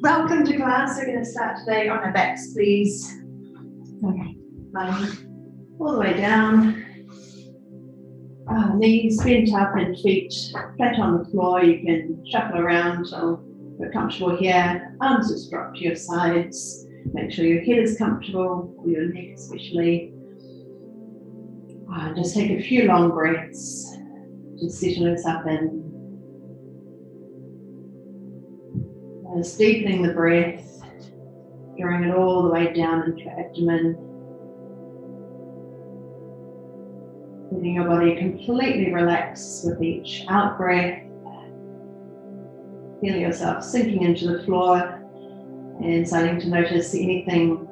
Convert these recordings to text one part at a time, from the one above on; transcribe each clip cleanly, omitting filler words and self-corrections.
Welcome to class. We're going to start today on our backs, please. Okay, all the way down. Knees bent up and feet flat on the floor. You can shuffle around until you're comfortable here. Arms just drop to your sides. Make sure your head is comfortable, or your neck especially. Just take a few long breaths to settle us up in. Just deepening the breath, drawing it all the way down into your abdomen. Letting your body completely relax with each out breath. Feeling yourself sinking into the floor and starting to notice anything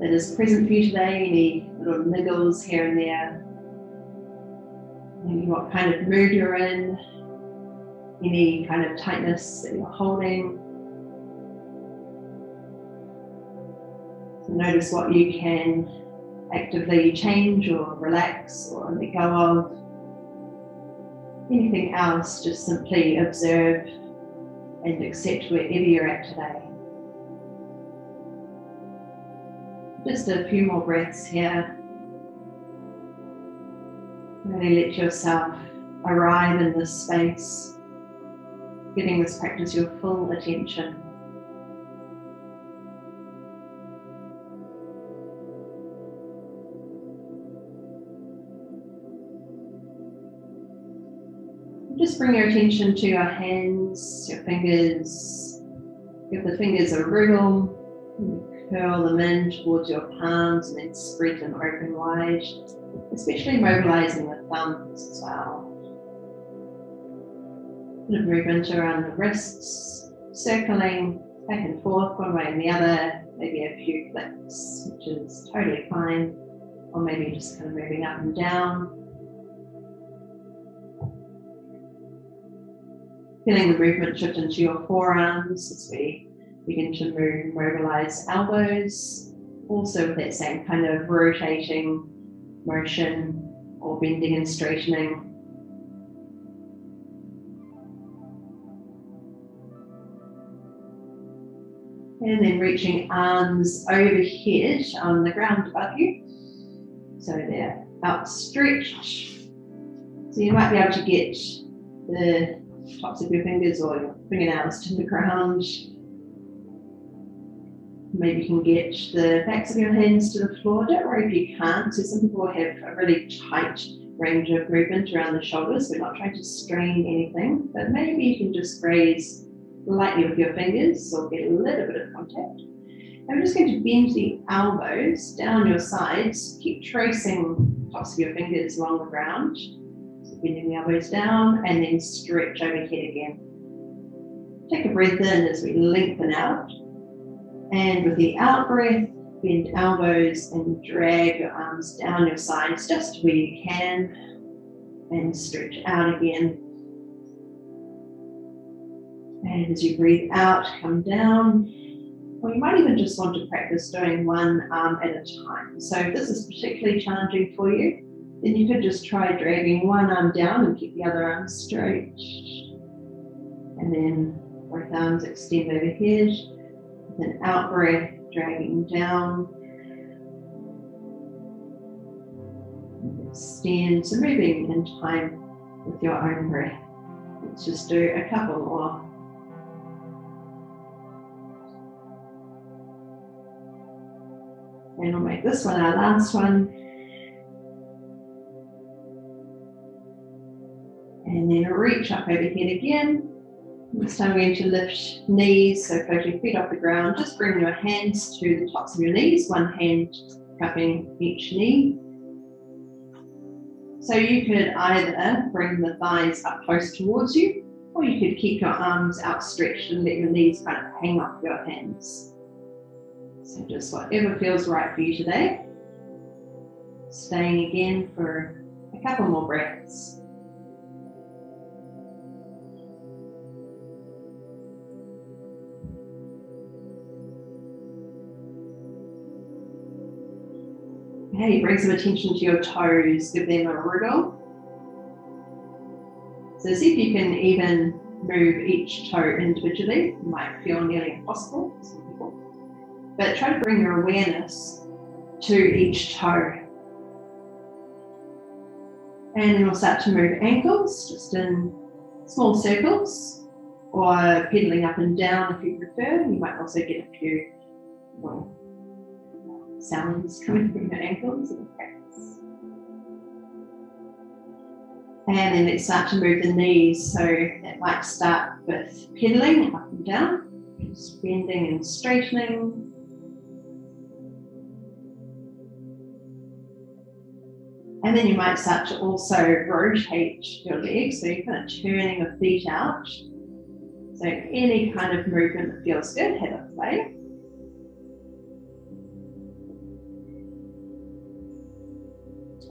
that is present for you today, any little niggles here and there. Maybe what kind of mood you're in, any kind of tightness that you're holding. So notice what you can actively change or relax or let go of. Anything else, just simply observe and accept wherever you're at today. Just a few more breaths here. Really let yourself arrive in this space, giving this practice your full attention. Just bring your attention to your hands, your fingers. Give the fingers a wriggle. Curl them in towards your palms and then spread them open wide, especially mobilizing the thumbs as well. Bit of movement around the wrists, circling back and forth one way and the other, maybe a few flicks, which is totally fine, or maybe just kind of moving up and down. Feeling the movement shift into your forearms as we begin to mobilize elbows, also with that same kind of rotating motion or bending and straightening. And then reaching arms overhead on the ground above you. So they're outstretched. So you might be able to get the tops of your fingers or your fingernails to the ground. Maybe you can get the backs of your hands to the floor. Don't worry if you can't. So some people have a really tight range of movement around the shoulders. We're not trying to strain anything, but maybe you can just graze lightly with your fingers or get a little bit of contact. And we're just going to bend the elbows down your sides. Keep tracing tops of your fingers along the ground. So bending the elbows down and then stretch overhead again. Take a breath in as we lengthen out. And with the out breath, bend elbows and drag your arms down your sides just where you can. And stretch out again. And as you breathe out, come down. Or you might even just want to practice doing one arm at a time. So if this is particularly challenging for you, then you could just try dragging one arm down and keep the other arm straight. And then both arms extend overhead. With an out breath, dragging down. Extend, so moving in time with your own breath. Let's just do a couple more. And we'll make this one our last one. And then reach up overhead again. This time we're going to lift knees, so float your feet off the ground. Just bring your hands to the tops of your knees, one hand cupping each knee. So you could either bring the thighs up close towards you, or you could keep your arms outstretched and let your knees kind of hang off your hands. So just whatever feels right for you today. Staying again for a couple more breaths. Okay, bring some attention to your toes, give them a wriggle. So see if you can even move each toe individually. It might feel nearly impossible for some people. But try to bring your awareness to each toe. And then we'll start to move ankles, just in small circles, or pedaling up and down if you prefer. You might also get a few sounds coming from your ankles in practice. And then let's start to move the knees. So it might start with pedaling up and down, just bending and straightening. And then you might start to also rotate your legs, so you're kind of turning your feet out. So any kind of movement that feels good, have a play.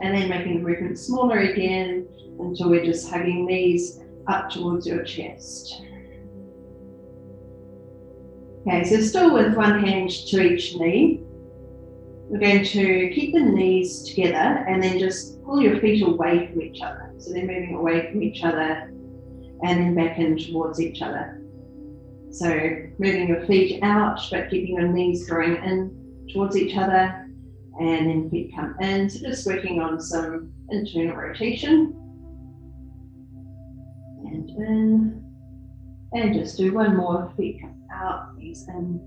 And then making the movement smaller again until we're just hugging knees up towards your chest. Okay, so still with one hand to each knee. We're going to keep the knees together and then just pull your feet away from each other. So they're moving away from each other and then back in towards each other. So moving your feet out, but keeping your knees going in towards each other, and then feet come in. So just working on some internal rotation. And in. And just do one more. Feet come out, knees in.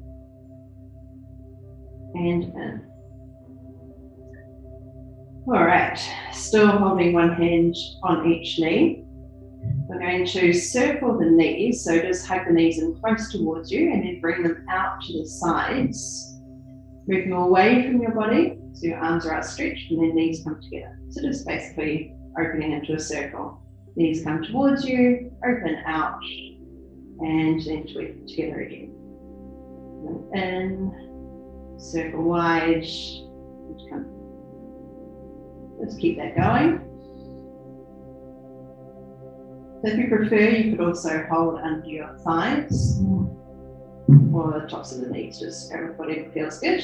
And in. All right, still holding one hand on each knee. We're going to circle the knees, so just hug the knees in close towards you and then bring them out to the sides. Moving away from your body, so your arms are outstretched and then knees come together. So just basically opening into a circle. Knees come towards you, open out, and then together again. In, circle wide, and come. Let's keep that going. So if you prefer, you could also hold under your thighs or the tops of the knees, just go with whatever feels good.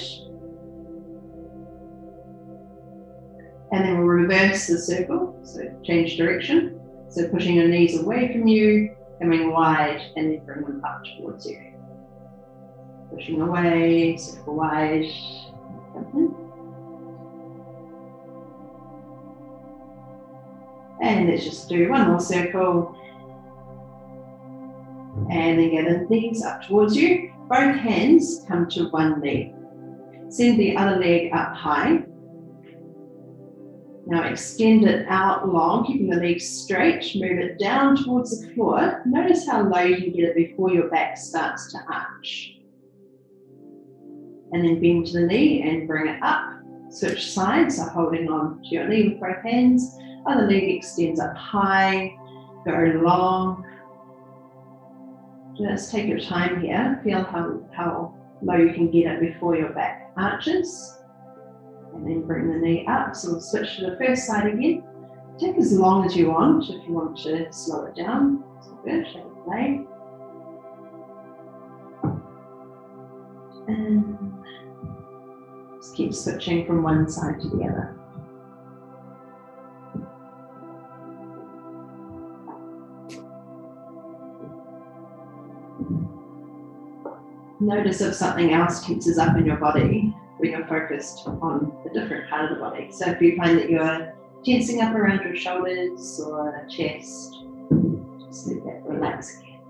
And then we'll reverse the circle, so change direction. So pushing your knees away from you, coming wide, and then bring them up towards you. Pushing away, circle wide, come in. And let's just do one more circle. And then get the knees up towards you. Both hands come to one knee. Send the other leg up high. Now extend it out long, keeping the legs straight. Move it down towards the floor. Notice how low you can get it before your back starts to arch. And then bend to the knee and bring it up. Switch sides, so holding on to your knee with both hands. Other leg extends up high, go long. Just take your time here. Feel how low you can get it before your back arches. And then bring the knee up. So we'll switch to the first side again. Take as long as you want. If you want to slow it down, it's all good. Have a play. And just keep switching from one side to the other. Notice if something else tenses up in your body when you're focused on a different part of the body. So if you find that you're tensing up around your shoulders or chest, just let that relax again.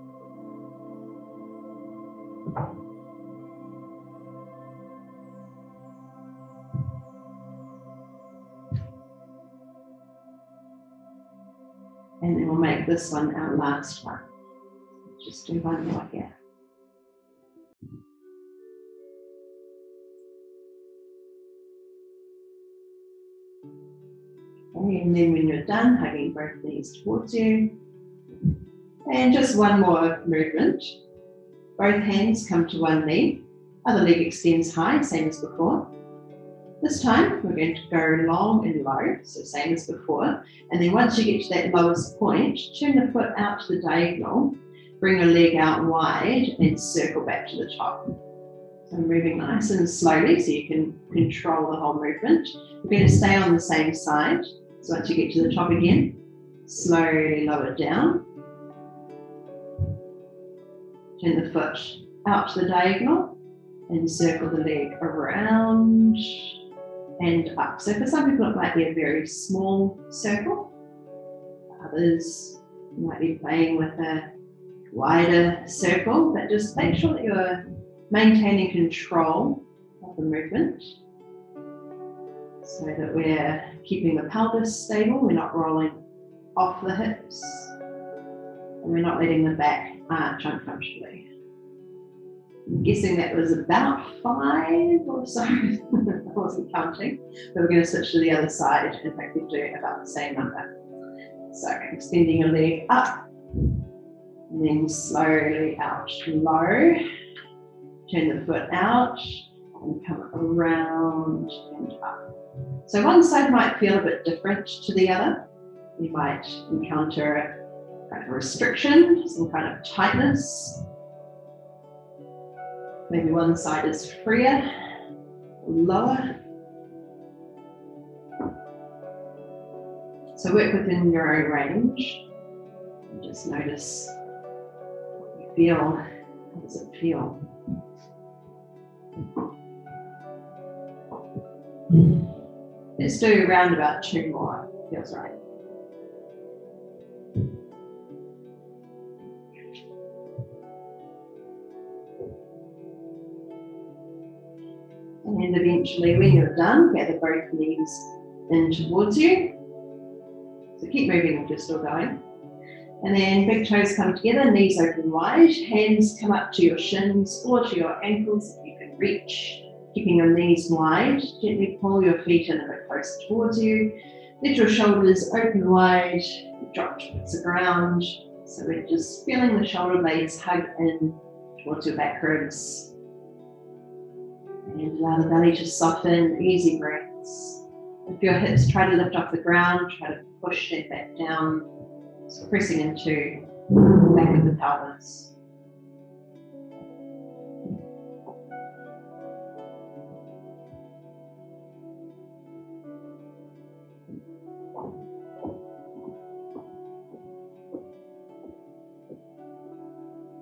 And then we'll make this one our last one. Just do one more here. Okay, and then when you're done, hugging both knees towards you. And just one more movement. Both hands come to one knee. Other leg extends high, same as before. This time, we're going to go long and low, so same as before. And then once you get to that lowest point, turn the foot out to the diagonal, bring your leg out wide, and circle back to the top. So moving nice and slowly so you can control the whole movement. We're going to stay on the same side. So once you get to the top again, slowly lower down. Turn the foot out to the diagonal and circle the leg around and up. So for some people it might be a very small circle. For others you might be playing with a wider circle, but just make sure that you're maintaining control of the movement so that we're keeping the pelvis stable, we're not rolling off the hips, and we're not letting the back arch uncomfortably. I'm guessing that was about 5 or so. I wasn't counting, but we're going to switch to the other side. In fact, we're doing about the same number. So extending your leg up, and then slowly out low. Turn the foot out and come around and up. So one side might feel a bit different to the other. You might encounter a kind of restriction, some kind of tightness. Maybe one side is freer, lower. So work within your own range. Just notice what you feel. How does it feel? Let's do around about 2 more. Feels right. And eventually, when you're done, gather both knees in towards you. So keep moving if you're still going. And then big toes come together, knees open wide, hands come up to your shins or to your ankles if you can reach. Keeping your knees wide, gently pull your feet in a bit closer towards you. Let your shoulders open wide, drop towards the ground. So we're just feeling the shoulder blades hug in towards your back ribs. And allow the belly to soften, easy breaths. If your hips try to lift off the ground, try to push them back down. So pressing into the back of the pelvis.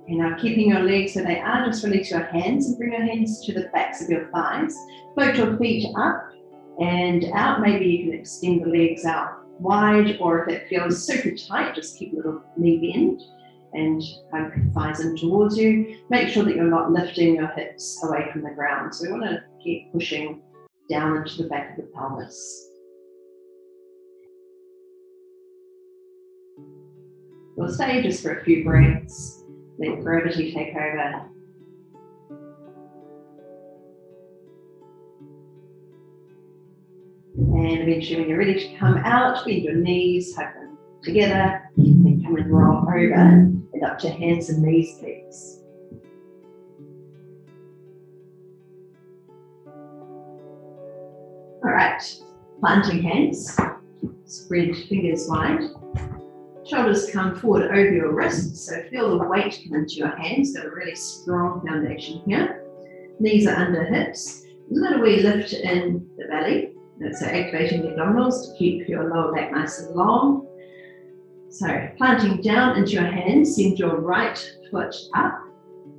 And now keeping your legs where they are, just release your hands and bring your hands to the backs of your thighs. Float your feet up and out. Maybe you can extend the legs out wide, or if it feels super tight, just keep a little knee bend and hug thighs in towards you. Make sure that you're not lifting your hips away from the ground. So we want to keep pushing down into the back of the pelvis. We'll stay just for a few breaths. Let gravity take over. And eventually when you're ready to come out, bend your knees, hug them together, then come and roll over and up to hands and knees, please. All right, planting hands, spread fingers wide. Shoulders come forward over your wrists, so feel the weight come into your hands. Got a really strong foundation here. Knees are under hips. A little wee lift in the belly. So activating the abdominals to keep your lower back nice and long. So planting down into your hands, send your right foot up.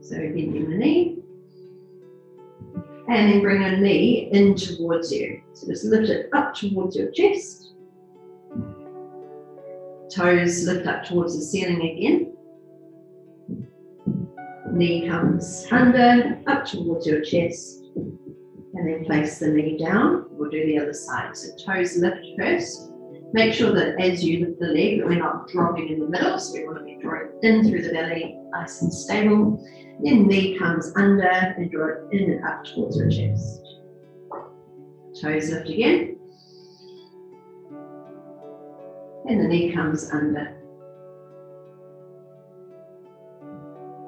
So bending the knee. And then bring your knee in towards you. So just lift it up towards your chest. Toes lift up towards the ceiling again. Knee comes under, up towards your chest. And then place the knee down. We'll do the other side. So toes lift first. Make sure that as you lift the leg that we're not dropping in the middle. So we want to be drawing in through the belly, nice and stable. Then knee comes under and draw it in and up towards your chest. Toes lift again. And the knee comes under.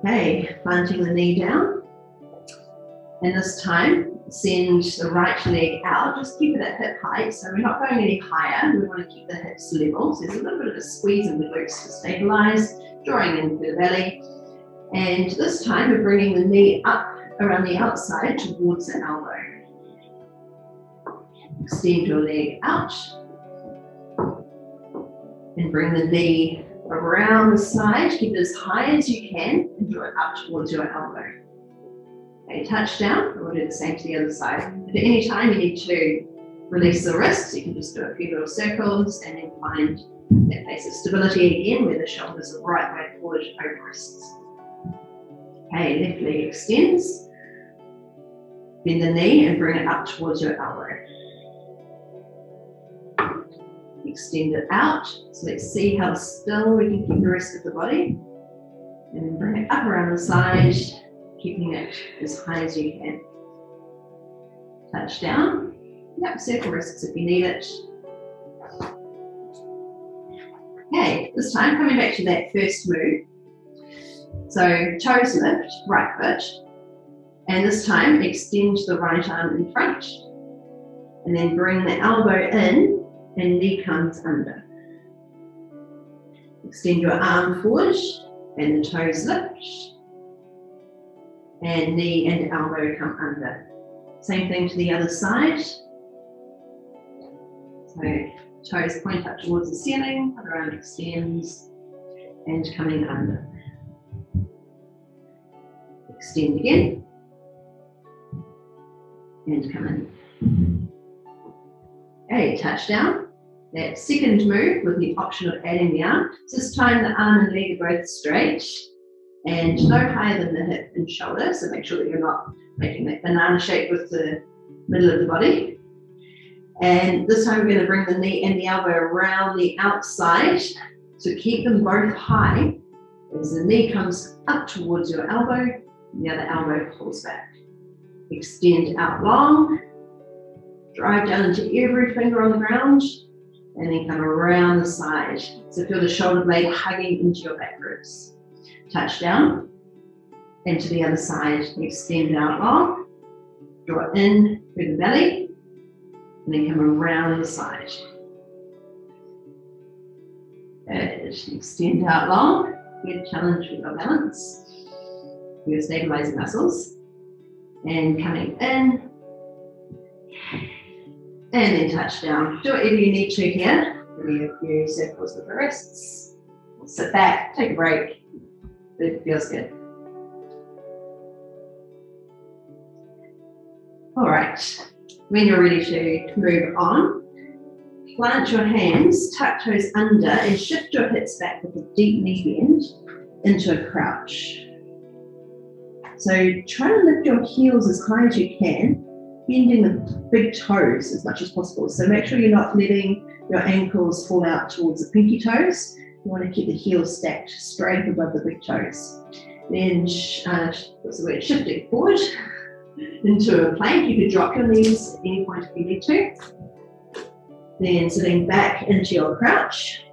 Okay, planting the knee down. And this time, send the right leg out. Just keep it at hip height. So we're not going any higher. We want to keep the hips level. So there's a little bit of a squeeze in the glutes to stabilize, drawing in through the belly. And this time, we're bringing the knee up around the outside towards the elbow. Extend your leg out. And bring the knee Around the side, keep it as high as you can and draw it up towards your elbow. Okay, touch down, and we'll do the same to the other side. If at any time you need to release the wrists, you can just do a few little circles and then find that place of stability again where the shoulders are right way forward over wrists. Okay, left leg extends. Bend the knee and bring it up towards your elbow. Extend it out. So let's see how still we can keep the rest of the body. And then bring it up around the side, keeping it as high as you can. Touch down. Yep, circle wrists if you need it. Okay, this time coming back to that first move. So toes lift, right foot. And this time extend the right arm in front. And then bring the elbow in and knee comes under. Extend your arm forward and the toes lift. And knee and elbow come under. Same thing to the other side. So toes point up towards the ceiling, other arm extends and coming under. Extend again and come in. Okay, touch down. That second move with the option of adding the arm. So this time the arm and leg are both straight and no higher than the hip and shoulder. So make sure that you're not making that banana shape with the middle of the body. And this time we're going to bring the knee and the elbow around the outside. So keep them both high as the knee comes up towards your elbow, and the other elbow pulls back. Extend out long, drive down into every finger on the ground, and then come around the side. So feel the shoulder blade hugging into your back ribs. Touch down, and to the other side, extend out long, draw in through the belly, and then come around the side. Good. Extend out long, good challenge with your balance, your stabilizing muscles, and coming in, and then touch down. Do whatever you need to here. Maybe a few circles with the wrists. Sit back, take a break. It feels good. All right. When you're ready to move on, plant your hands, tuck toes under, and shift your hips back with a deep knee bend into a crouch. So try to lift your heels as high as you can, bending the big toes as much as possible. So make sure you're not letting your ankles fall out towards the pinky toes. You want to keep the heels stacked straight above the big toes. Then, what's the word, shifting forward into a plank. You could drop your knees at any point if you need to. Then sitting back into your crouch.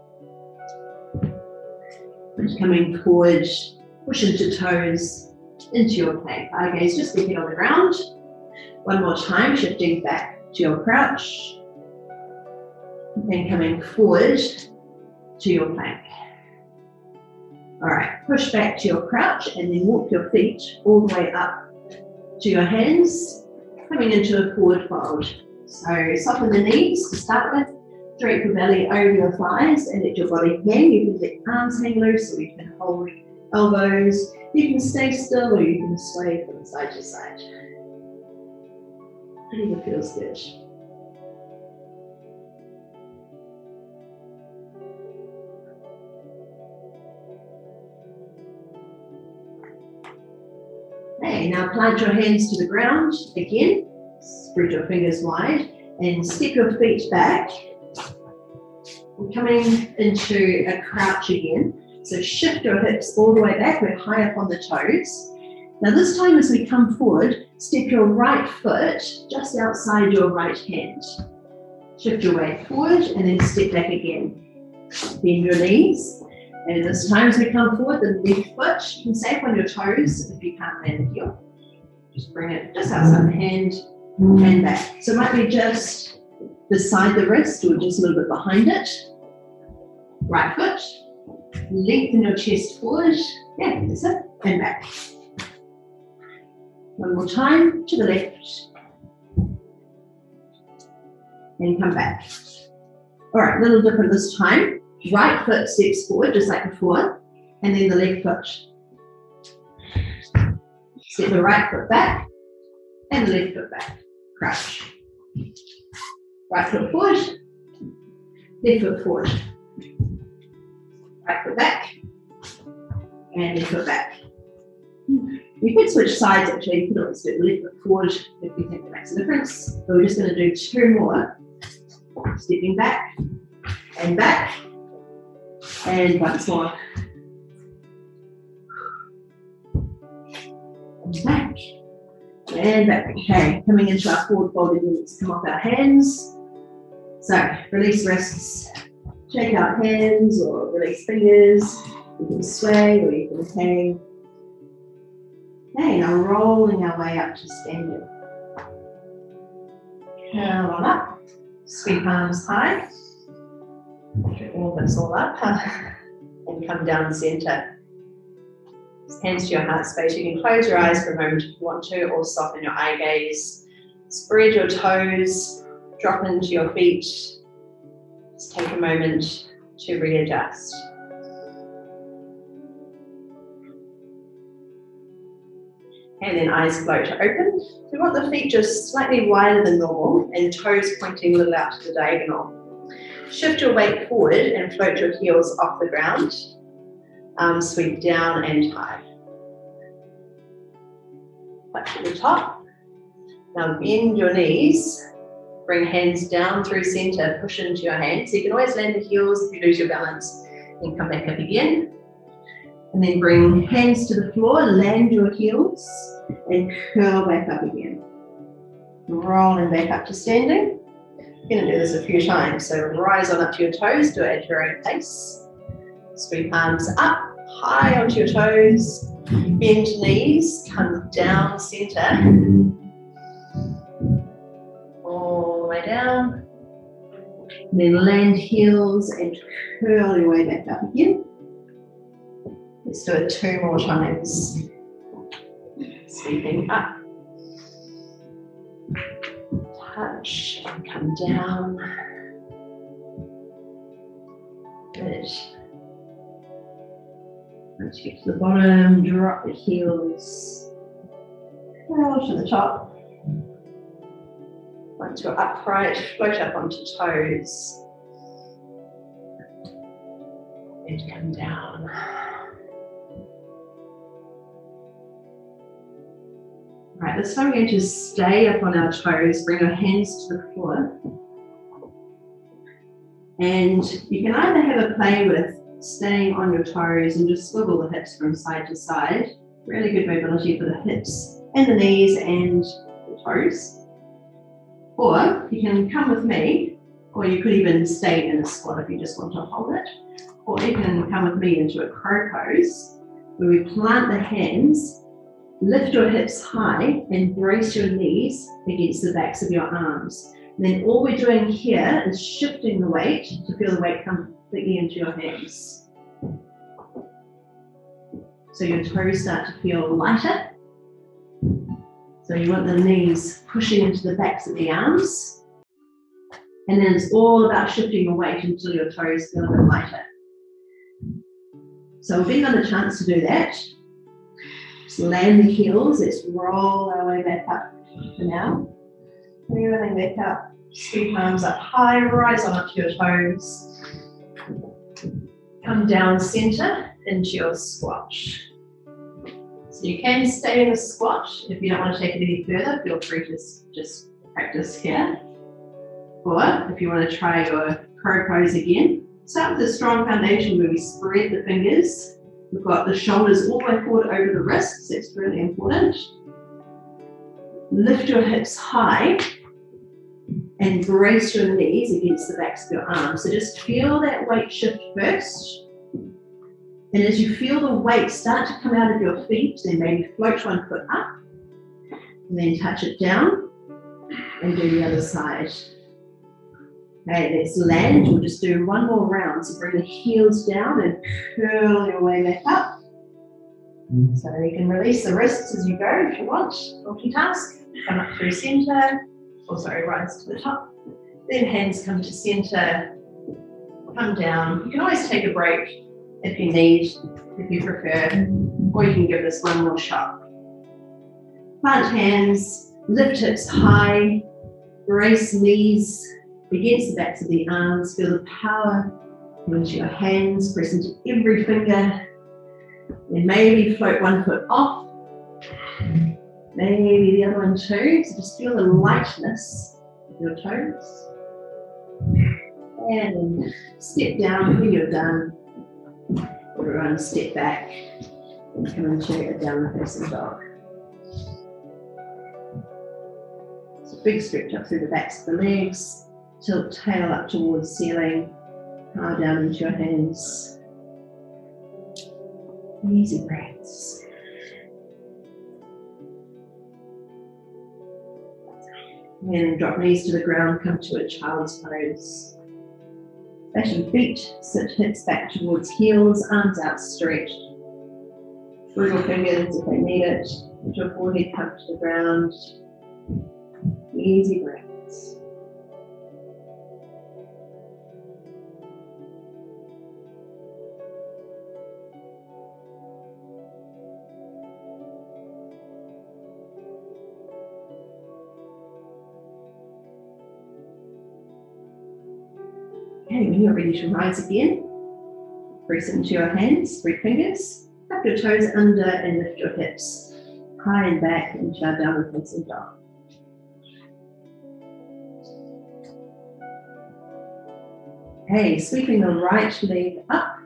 And coming forward, push into toes, into your plank. Eye gaze just the head on the ground. One more time, shifting back to your crouch. And coming forward to your plank. All right, push back to your crouch and then walk your feet all the way up to your hands, coming into a forward fold. So soften the knees to start with, drape your belly over your thighs and let your body hang. You can let arms hang loose, or you can hold elbows. You can stay still, or you can sway from side to side. I think it feels good. Okay, now plant your hands to the ground again. Spread your fingers wide and step your feet back. We're coming into a crouch again. So shift your hips all the way back. We're high up on the toes. Now this time as we come forward, step your right foot just outside your right hand. Shift your weight forward and then step back again. Bend your knees. And this time as we come forward, the left foot, you can stay up on your toes if you can't land the heel. Just bring it just outside the hand and back. So it might be just beside the wrist or just a little bit behind it. Right foot, lengthen your chest forward. Yeah, that's it, and back. One more time, to the left. And come back. All right, a little different this time. Right foot steps forward, just like before, and then the left foot. Step the right foot back, and the left foot back. Crouch. Right foot forward, left foot forward. Right foot back, and left foot back. We could switch sides actually. You could always do left foot forward if you think that makes a difference. But we're just going to do 2 more. Stepping back, and once more. And back, and back. Okay, coming into our forward folded knees. Come off our hands. So, release wrists, shake out hands or release fingers. You can sway or you can hang. Okay, now rolling our way up to standing. Curl on up, sweep arms high. All this all up and come down center. Hands to your heart space. You can close your eyes for a moment if you want to, or soften your eye gaze. Spread your toes, drop into your feet. Just take a moment to readjust. And then eyes float to open. We want the feet just slightly wider than normal and toes pointing a little out to the diagonal. Shift your weight forward and float your heels off the ground. Arms sweep down and high. Back to the top. Now bend your knees. Bring hands down through center. Push into your hands. So you can always land the heels if you lose your balance. Then come back up again. And then bring hands to the floor. Land your heels and curl back up again. Rolling back up to standing. You're going to do this a few times. So rise on up to your toes. Do it at your own pace. Sweep arms up, high onto your toes. Bend knees, come down center. All the way down. And then land heels and curl your way back up again. Let's do it 2 more times. Sweeping up. Touch and come down. Good. Once you get to the bottom, drop the heels. Curl to the top. Once you're upright, float up onto toes. And come down. Right, this time we're going to stay up on our toes, bring our hands to the floor. And you can either have a play with staying on your toes and just swivel the hips from side to side. Really good mobility for the hips and the knees and the toes. Or you can come with me, or you could even stay in a squat if you just want to hold it. Or you can come with me into a crow pose, where we plant the hands, lift your hips high and brace your knees against the backs of your arms. And then all we're doing here is shifting the weight to feel the weight come completely into your hands. So your toes start to feel lighter. So you want the knees pushing into the backs of the arms. And then it's all about shifting the weight until your toes feel a bit lighter. So we've been given a chance to do that. Just land the heels. Let's roll our way back up for now. Bring everything back up. Sweep arms up high. Rise on up to your toes. Come down center into your squat. So you can stay in a squat. If you don't want to take it any further, feel free to just practice here. Or if you want to try your crow pose again, start with a strong foundation where we spread the fingers. We've got the shoulders all the way forward over the wrists. That's really important. Lift your hips high and brace your knees against the backs of your arms. So just feel that weight shift first. And as you feel the weight start to come out of your feet, then maybe float one foot up and then touch it down and do the other side. Okay, let's land. We'll just do 1 more round. So bring the heels down and curl your way back up. So you can release the wrists as you go if you want. Multitask. Come up through center. Or sorry, rise to the top. Then hands come to center. come down. You can always take a break if you need, if you prefer, or you can give this one more shot. Plant hands, lift hips high, brace knees against the backs of the arms, feel the power into your hands, press into every finger, and maybe float one foot off, maybe the other one too, so just feel the lightness of your toes. And then step down when you're done. Everyone step back and come into a downward facing dog. So big stretch up through the backs of the legs, tilt tail up towards ceiling, power down into your hands. Easy breaths. And drop knees to the ground, come to a child's pose. Flat your feet, sit hips back towards heels, arms outstretched. Wiggle fingers if they need it. Let your forehead come to the ground. Easy breaths. Okay, when you're ready to rise again, press into your hands, spread fingers, tuck your toes under and lift your hips high and back into our downward facing dog. Okay, sweeping the right leg up.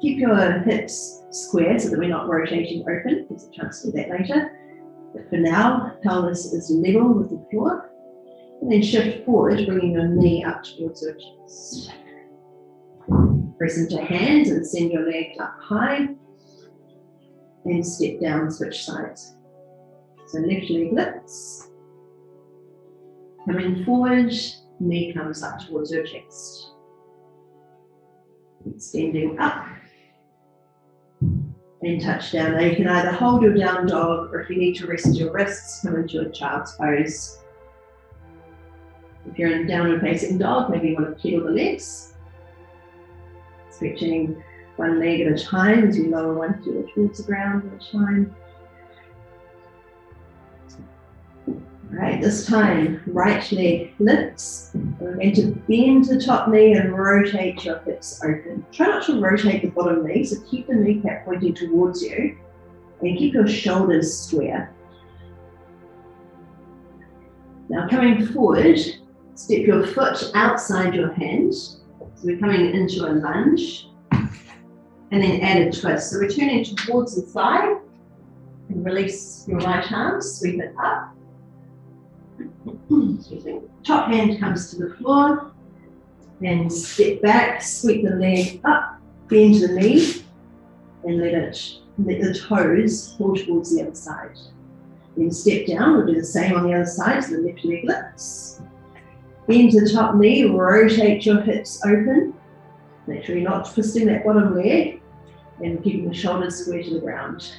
Keep your hips square so that we're not rotating open. There's a chance to do that later. But for now, pelvis is level with the floor. And then shift forward, bringing your knee up towards your chest. Press into hands and send your leg up high. And step down, switch sides. So left leg lifts. Coming forward, knee comes up towards your chest. Extending up. And touch down. Now you can either hold your down dog, or if you need to rest your wrists, come into a child's pose. If you're in downward facing dog, maybe you want to pedal the legs. Stretching one leg at a time as you lower one heel towards the ground at a time. All right, this time, right leg lifts. We're going to bend the top knee and rotate your hips open. Try not to rotate the bottom knee, so keep the kneecap pointing towards you and keep your shoulders square. Now coming forward, step your foot outside your hand. So we're coming into a lunge. And then add a twist. So returning towards the side. And release your right arm, sweep it up. Top hand comes to the floor. And step back, sweep the leg up, bend the knee. And let the toes pull towards the other side. Then step down, we'll do the same on the other side, so the left leg lifts. Bend the top knee, rotate your hips open. Make sure you're not twisting that bottom leg and keeping the shoulders square to the ground.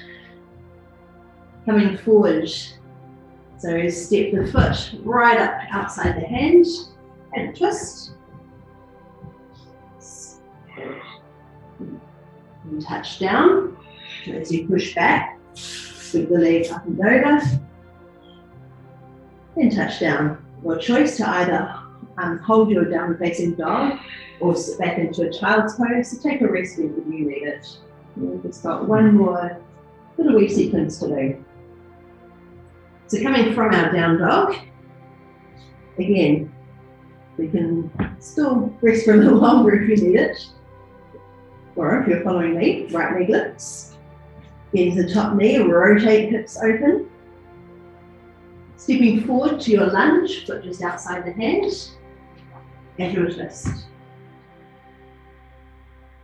Coming forward, so step the foot right up outside the hand and twist. And touch down. As you push back, sweep the leg up and over. Then touch down. Your choice to either hold your downward facing dog or sit back into a child's pose. So take a rest if you need it. We've just got one more little wee sequence to do. So coming from our down dog, again, we can still rest for a little longer if you need it. Or if you're following me, right leg lifts. Bend the top knee, rotate hips open. Stepping forward to your lunge, foot just outside the hand, and your twist.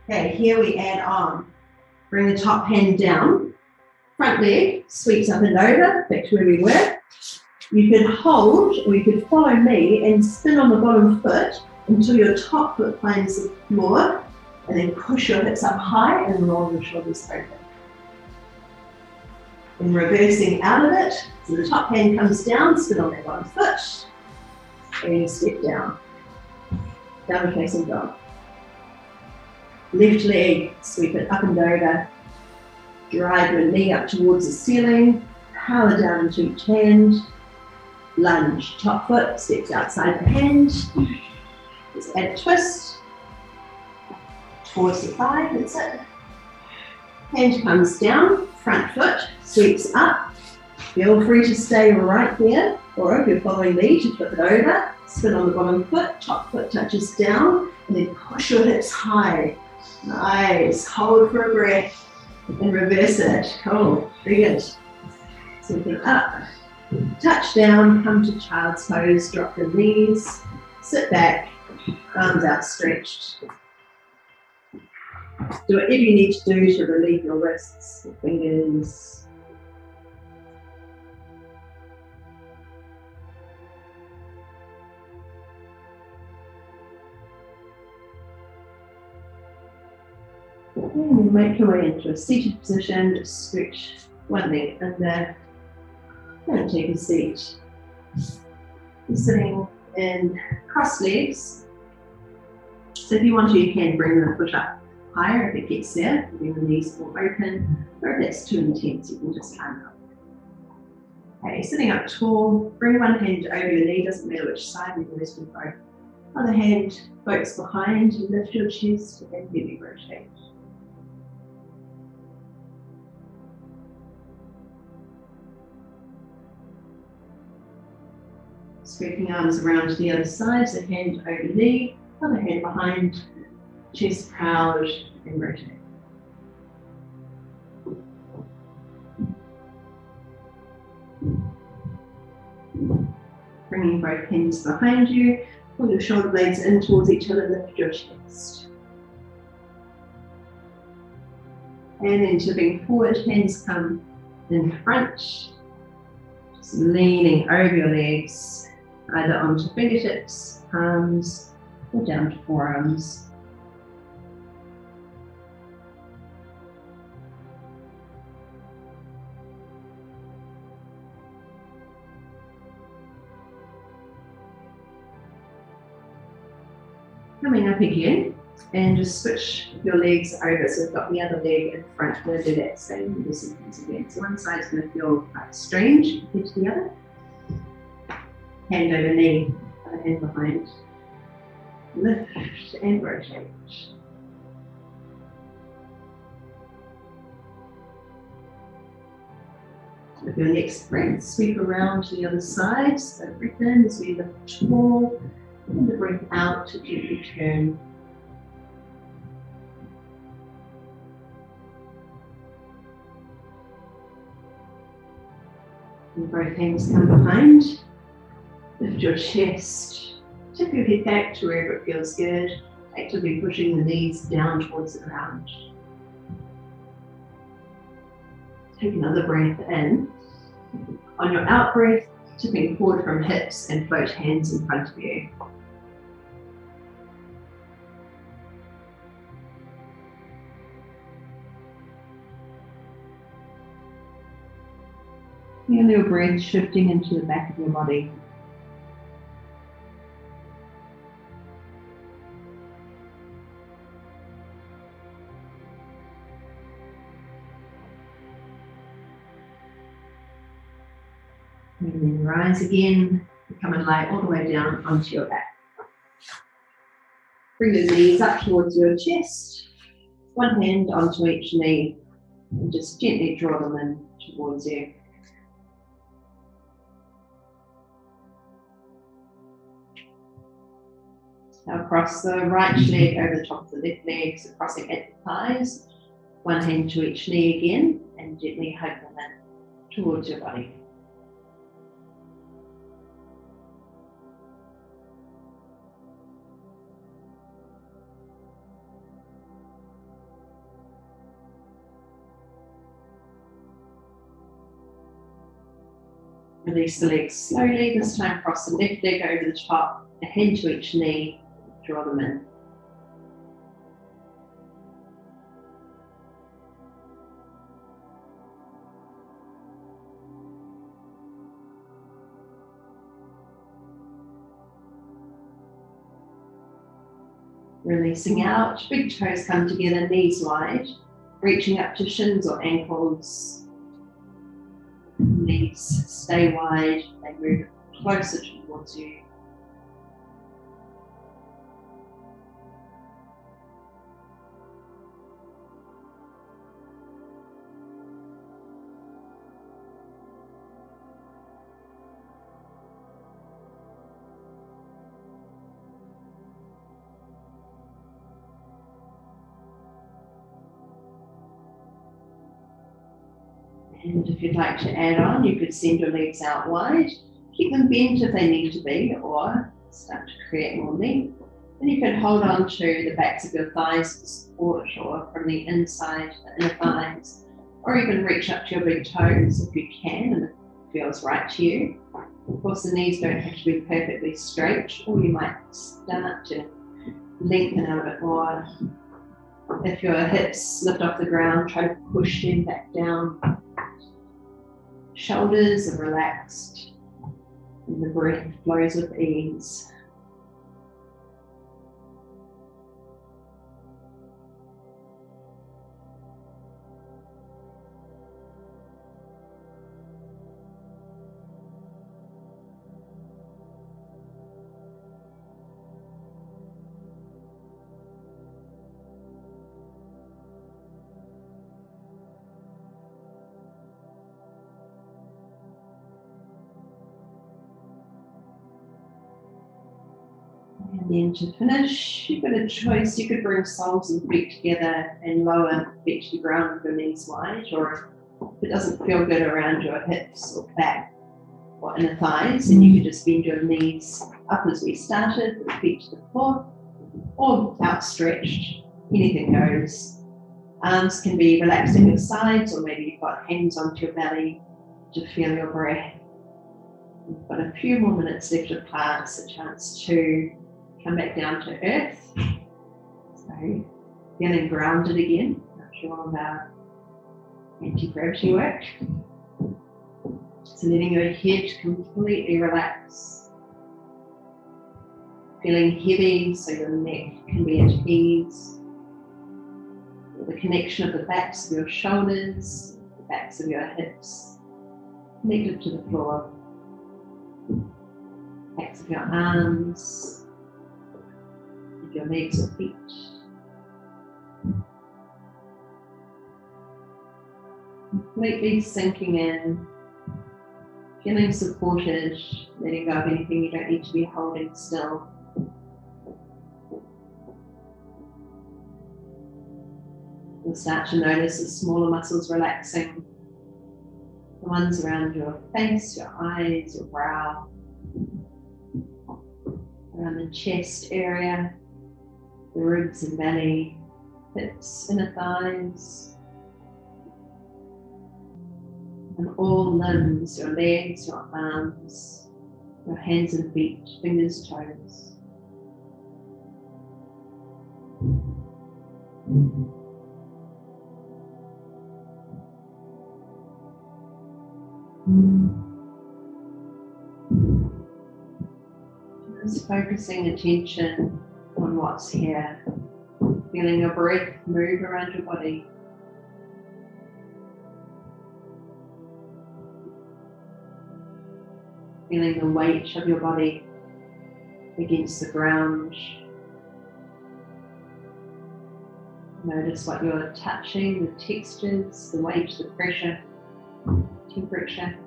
Okay, here we add on. Bring the top hand down, front leg sweeps up and over, back to where we were. You could hold, or you could follow me and spin on the bottom foot until your top foot finds the floor, and then push your hips up high and roll your shoulders open. And reversing out of it, so the top hand comes down, spin on that bottom foot, and step down. downward facing dog. Left leg, sweep it up and over. Drive your knee up towards the ceiling. Power down into each hand. Lunge, top foot steps outside the hand. Just add a twist. Towards the thigh, that's it. Hand comes down, front foot sweeps up. Feel free to stay right there, or if you're following me, to flip it over. Spin on the bottom foot, top foot touches down, and then push your hips high. Nice, hold for a breath, and reverse it. Cool, very good. Sweeping up, touch down, come to child's pose, drop your knees, sit back, arms outstretched. Do whatever you need to do to relieve your wrists, your fingers. And make your way into a seated position, just stretch one leg under and take a seat. You're sitting in cross legs. So if you want to, you can bring the foot up higher if it gets there, bring the knees more open, or if that's too intense, you can just hand up. Okay, sitting up tall, bring one hand over your knee, doesn't matter which side, you can always do both. Other hand floats behind, lift your chest and gently rotate. Sweeping arms around to the other side, so hand over knee, other hand behind, chest proud and rotate. Bringing both hands behind you, pull your shoulder blades in towards each other, lift your chest. And then tipping forward, hands come in front, just leaning over your legs, either onto fingertips, palms, or down to forearms. Coming up again, and just switch your legs over. So we've got the other leg in front. We're going to do that same sequence again. So one side's going to feel quite strange compared to the other. Hand over knee, other hand behind. Lift and rotate. With your next breath, sweep around to the other side. So breath in as we lift tall, and the breath out to gently turn. And both hands come behind. Lift your chest, tip your head back to wherever it feels good, actively pushing the knees down towards the ground. Take another breath in. On your out breath, tipping forward from hips and float hands in front of you. Feel your breath shifting into the back of your body. And then rise again, come and lay all the way down onto your back. Bring the knees up towards your chest, one hand onto each knee, and just gently draw them in towards you. Now cross the right leg over the top of the left leg, so crossing at the thighs, one hand to each knee again, and gently hug them in towards your body. Release the legs slowly, this time cross the left leg over the top, a hand to each knee, draw them in. Releasing out, big toes come together, knees wide, reaching up to shins or ankles. Knees stay wide, they move closer towards you. And if you'd like to add on, you could send your legs out wide, keep them bent if they need to be, or start to create more length. And you can hold on to the backs of your thighs for support, or from the inside, the inner thighs, or even reach up to your big toes if you can and it feels right to you. Of course, the knees don't have to be perfectly straight, or you might start to lengthen out a bit more. If your hips lift off the ground, try to push them back down. Shoulders are relaxed, and the breath flows with ease. And then to finish, you've got a choice. You could bring soles and feet together and lower feet to the ground with your knees wide, or if it doesn't feel good around your hips or back or inner thighs, then you could just bend your knees up as we started, with feet to the floor, or outstretched. Anything goes. Arms can be relaxed at your sides, or maybe you've got hands onto your belly to feel your breath. We've got a few more minutes left of class, a chance to come back down to earth. So feeling grounded again after all of our anti-gravity work. So letting your head completely relax. Feeling heavy so your neck can be at ease. The connection of the backs of your shoulders, the backs of your hips, connected to the floor. Backs of your arms, of your legs or feet. Completely sinking in, feeling supported, letting go of anything you don't need to be holding still. You'll start to notice the smaller muscles relaxing, the ones around your face, your eyes, your brow, around the chest area, the ribs and belly, hips, inner thighs, and all limbs, your legs, your arms, your hands and feet, fingers, toes. Just focusing attention on what's here, feeling your breath move around your body. Feeling the weight of your body against the ground. Notice what you're touching, the textures, the weight, the pressure, temperature.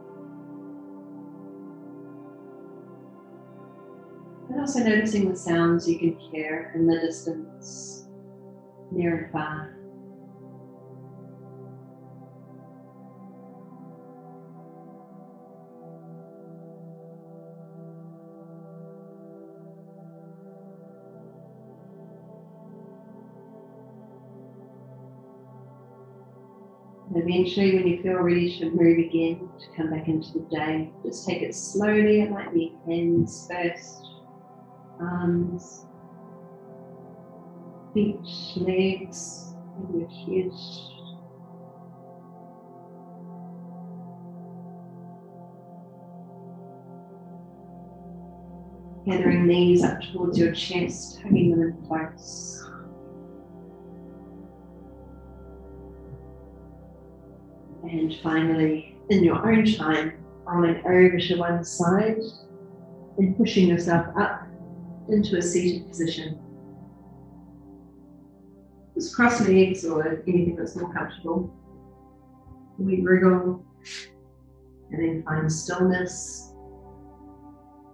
And also noticing the sounds you can hear in the distance, near and far. And eventually, when you feel ready to move again, to come back into the day, just take it slowly. It might be hands first, arms, feet, legs, and your head. Gathering knees up towards your chest, hugging them in close. And finally, in your own time, rolling over to one side and pushing yourself up into a seated position. Just cross legs or anything that's more comfortable. We wriggle and then find stillness.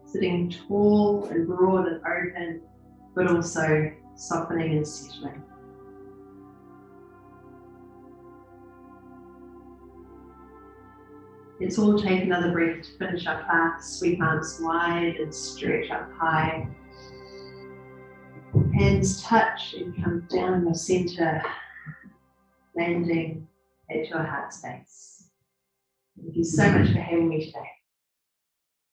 Sitting tall and broad and open, but also softening and settling. Let's all take another breath to finish our class. Sweep arms wide and stretch up high. Hands touch and come down your center, landing at your heart space. Thank you so much for having me today.